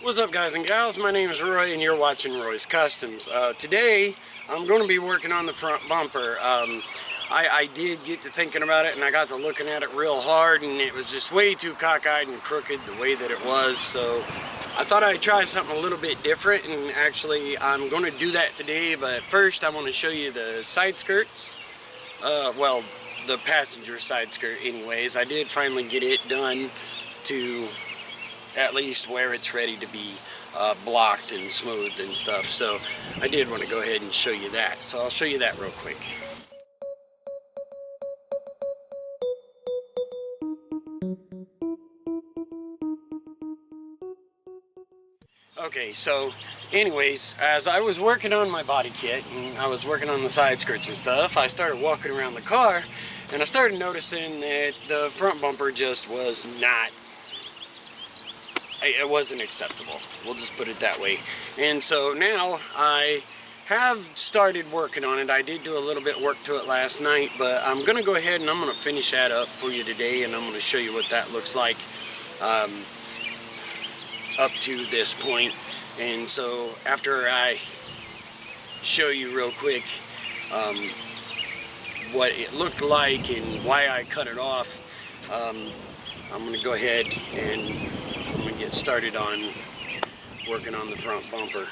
What's up, guys and gals? My name is Roy and you're watching Roy's Customs. Today I'm going to be working on the front bumper. I did get to thinking about it and I got to looking at it real hard, and it was just way too cockeyed and crooked the way that it was. So I thought I'd try something a little bit different, and actually I'm going to do that today. But first I want to show you the side skirts. Well, the passenger side skirt anyways. I did finally get it done to at least where it's ready to be blocked and smoothed and stuff. So I did want to go ahead and show you that. So I'll show you that real quick. Okay, so anyways, as I was working on my body kit and I was working on the side skirts and stuff, I started walking around the car and I started noticing that the front bumper just was not, it wasn't acceptable. We'll just put it that way. And so now I have started working on it. I did do a little bit of work to it last night, but I'm going to go ahead and I'm going to finish that up for you today, and I'm going to show you what that looks like up to this point. And so after I show you real quick what it looked like and why I cut it off, I'm going to go ahead and I'm going to get started on working on the front bumper.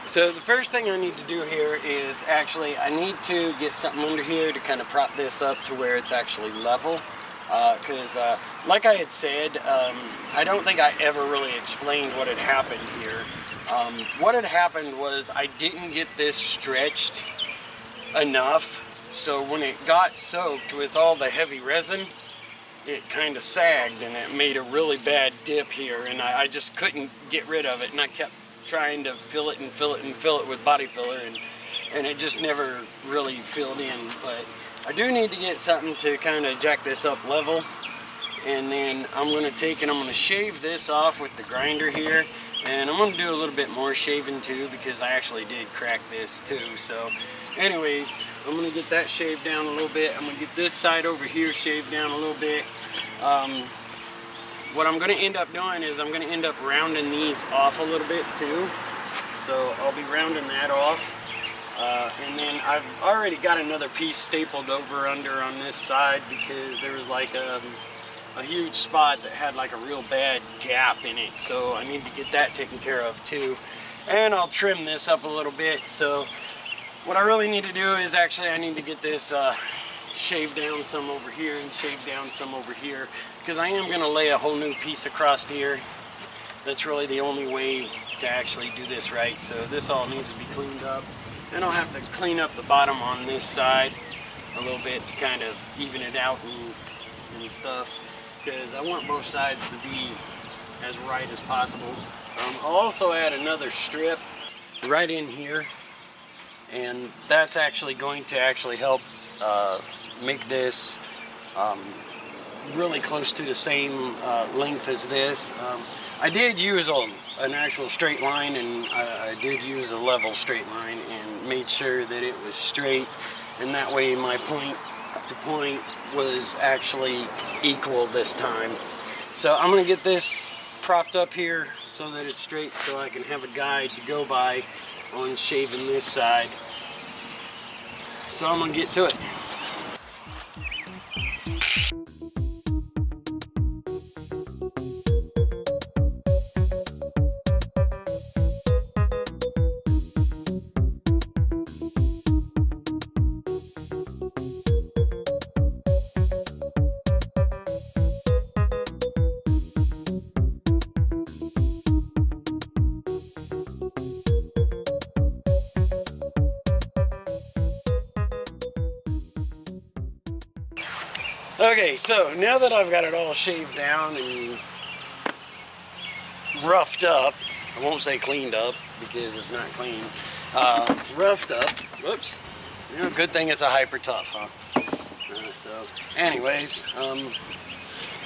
So the first thing I need to do here is actually I need to get something under here to kind of prop this up to where it's actually level. Because like I had said, I don't think I ever really explained what had happened here. What had happened was I didn't get this stretched enough, so when it got soaked with all the heavy resin, it kind of sagged and it made a really bad dip here, and I just couldn't get rid of it, and I kept trying to fill it and fill it and fill it with body filler, and it just never really filled in. But I do need to get something to kind of jack this up level, and then I'm going to take and I'm going to shave this off with the grinder here, and I'm going to do a little bit more shaving too because I actually did crack this too. So anyways, I'm going to get that shaved down a little bit. I'm going to get this side over here shaved down a little bit. What I'm going to end up doing is I'm going to end up rounding these off a little bit too. So I'll be rounding that off. And then I've already got another piece stapled over under on this side because there was like a huge spot that had like a real bad gap in it. So I need to get that taken care of too. And I'll trim this up a little bit. So what I really need to do is actually I need to get this shave down some over here and shave down some over here, because I am going to lay a whole new piece across here. That's really the only way to actually do this right. So this all needs to be cleaned up, and I'll have to clean up the bottom on this side a little bit to kind of even it out and stuff, because I want both sides to be as right as possible. I'll also add another strip right in here, and that's actually going to actually help make this really close to the same length as this. I did use an actual straight line, and I did use a level straight line and made sure that it was straight, and that way my point to point was actually equal this time. So I'm going to get this propped up here so that it's straight, so I can have a guide to go by on shaving this side. So I'm going to get to it. Okay, so now that I've got it all shaved down and roughed up, I won't say cleaned up because it's not clean, roughed up, whoops, you know, good thing it's a Hyper Tough, huh? So anyways,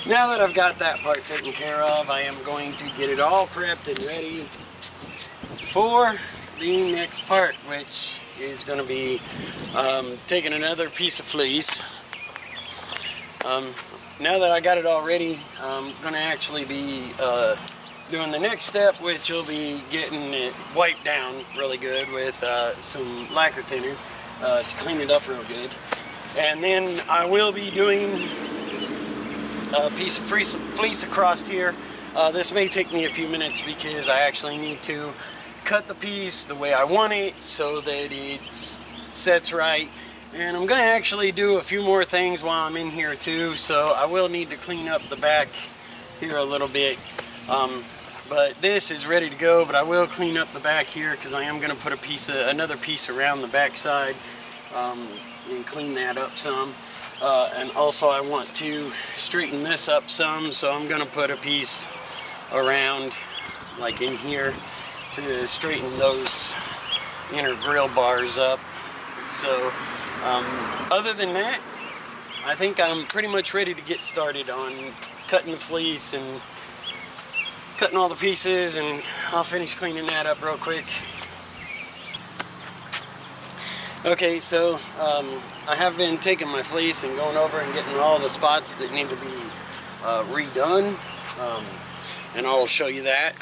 now that I've got that part taken care of, I am going to get it all prepped and ready for the next part, which is going to be taking another piece of fleece. Now that I got it all ready, I'm going to actually be doing the next step, which will be getting it wiped down really good with some lacquer thinner to clean it up real good. And then I will be doing a piece of fleece across here. This may take me a few minutes because I actually need to cut the piece the way I want it so that it sets right. And I'm going to actually do a few more things while I'm in here too, so I will need to clean up the back here a little bit. But this is ready to go, but I will clean up the back here because I am going to put another piece around the back side and clean that up some. And also I want to straighten this up some, so I'm going to put a piece around like in here to straighten those inner grill bars up. So other than that, I think I'm pretty much ready to get started on cutting the fleece and cutting all the pieces, and I'll finish cleaning that up real quick. Okay, so I have been taking my fleece and going over and getting all the spots that need to be redone, and I'll show you that.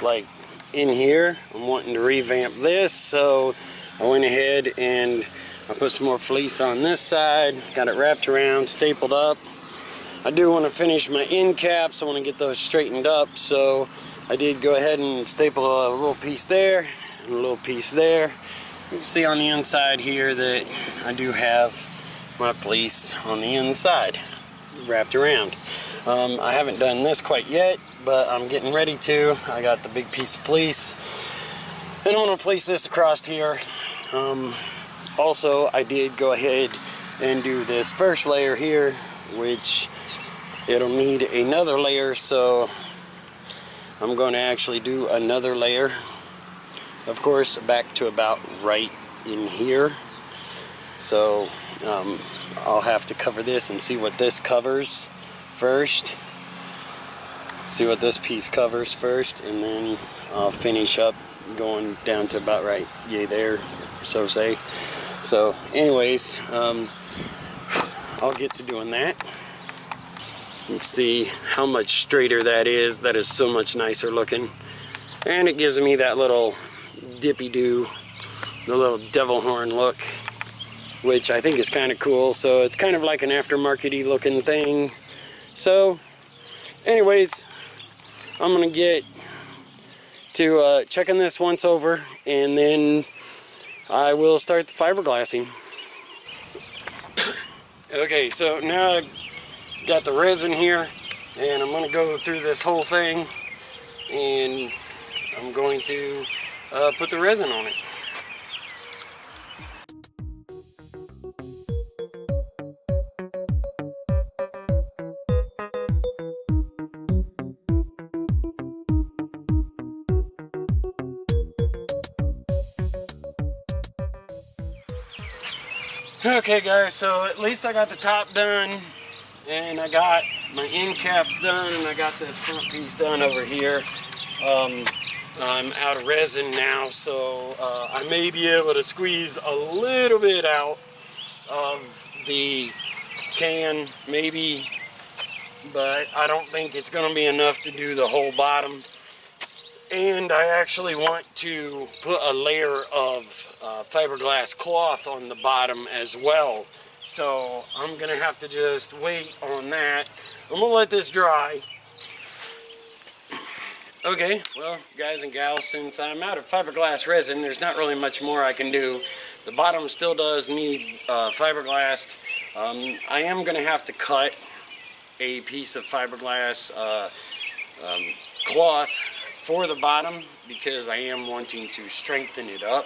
Like in here, I'm wanting to revamp this, so I went ahead and I put some more fleece on this side, got it wrapped around, stapled up. I do want to finish my end caps. I want to get those straightened up, so I did go ahead and staple a little piece there and a little piece there. You can see on the inside here that I do have my fleece on the inside wrapped around. I haven't done this quite yet, but I'm getting ready to. I got the big piece of fleece and I'm going to fleece this across here. Also, I did go ahead and do this first layer here, which it'll need another layer, so I'm going to actually do another layer, of course, back to about right in here. So I'll have to cover this and see what this covers first. See what this piece covers first, and then I'll finish up going down to about right there, so say. So anyways, I'll get to doing that. You can see how much straighter that is. That is so much nicer looking, and it gives me that little dippy-doo, the little devil horn look, which I think is kind of cool. So it's kind of like an aftermarket-y looking thing. So anyways, I'm gonna get to checking this once over, and then I will start the fiberglassing. Okay, so now I got the resin here, and I'm going to go through this whole thing, and I'm going to put the resin on it. Okay guys, so at least I got the top done, and I got my end caps done, and I got this front piece done over here. I'm out of resin now, so I may be able to squeeze a little bit out of the can, maybe, but I don't think it's going to be enough to do the whole bottom. And I actually want to put a layer of fiberglass cloth on the bottom as well. So I'm gonna have to just wait on that. I'm gonna let this dry. Okay, well, guys and gals, since I'm out of fiberglass resin, there's not really much more I can do. The bottom still does need fiberglass. I am gonna have to cut a piece of fiberglass cloth for the bottom, because I am wanting to strengthen it up.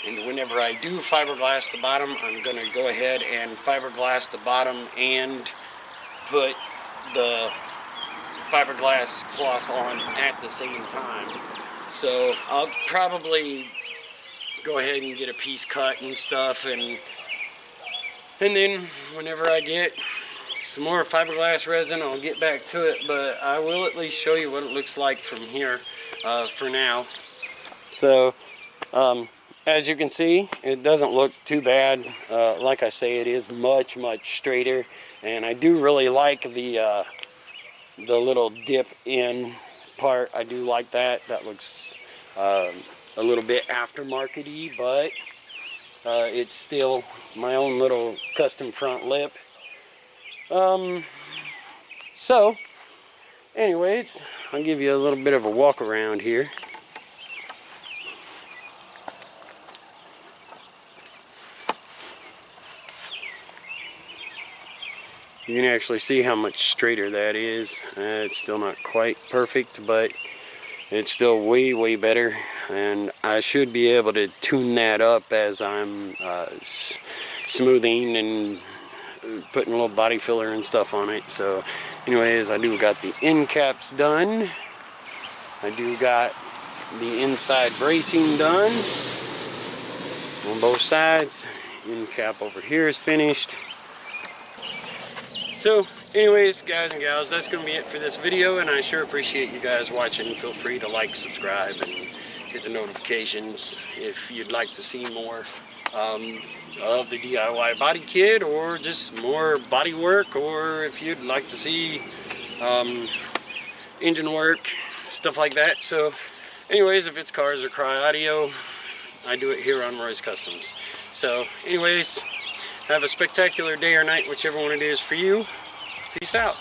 And whenever I do fiberglass the bottom, I'm going to go ahead and fiberglass the bottom and put the fiberglass cloth on at the same time. So I'll probably go ahead and get a piece cut and stuff, and then whenever I get some more fiberglass resin. I'll get back to it, but I will at least show you what it looks like from here for now. So as you can see, it doesn't look too bad. Like I say, it is much straighter, and I do really like the little dip in part. I do like that. That looks a little bit aftermarket-y, but it's still my own little custom front lip. So anyways, I'll give you a little bit of a walk around here. You can actually see how much straighter that is. It's still not quite perfect, but it's still way better, and I should be able to tune that up as I'm smoothing and putting a little body filler and stuff on it. So anyways, I do got the end caps done. I do got the inside bracing done on both sides. End cap over here is finished. So anyways, guys and gals, that's going to be it for this video, and I sure appreciate you guys watching. Feel free to like, subscribe, and hit the notifications if you'd like to see more of the DIY body kit, or just more body work, or if you'd like to see engine work, stuff like that. So anyways, if it's cars or Cry Audio, I do it here on Roy's Customs. So anyways, have a spectacular day or night, whichever one it is for you. Peace out.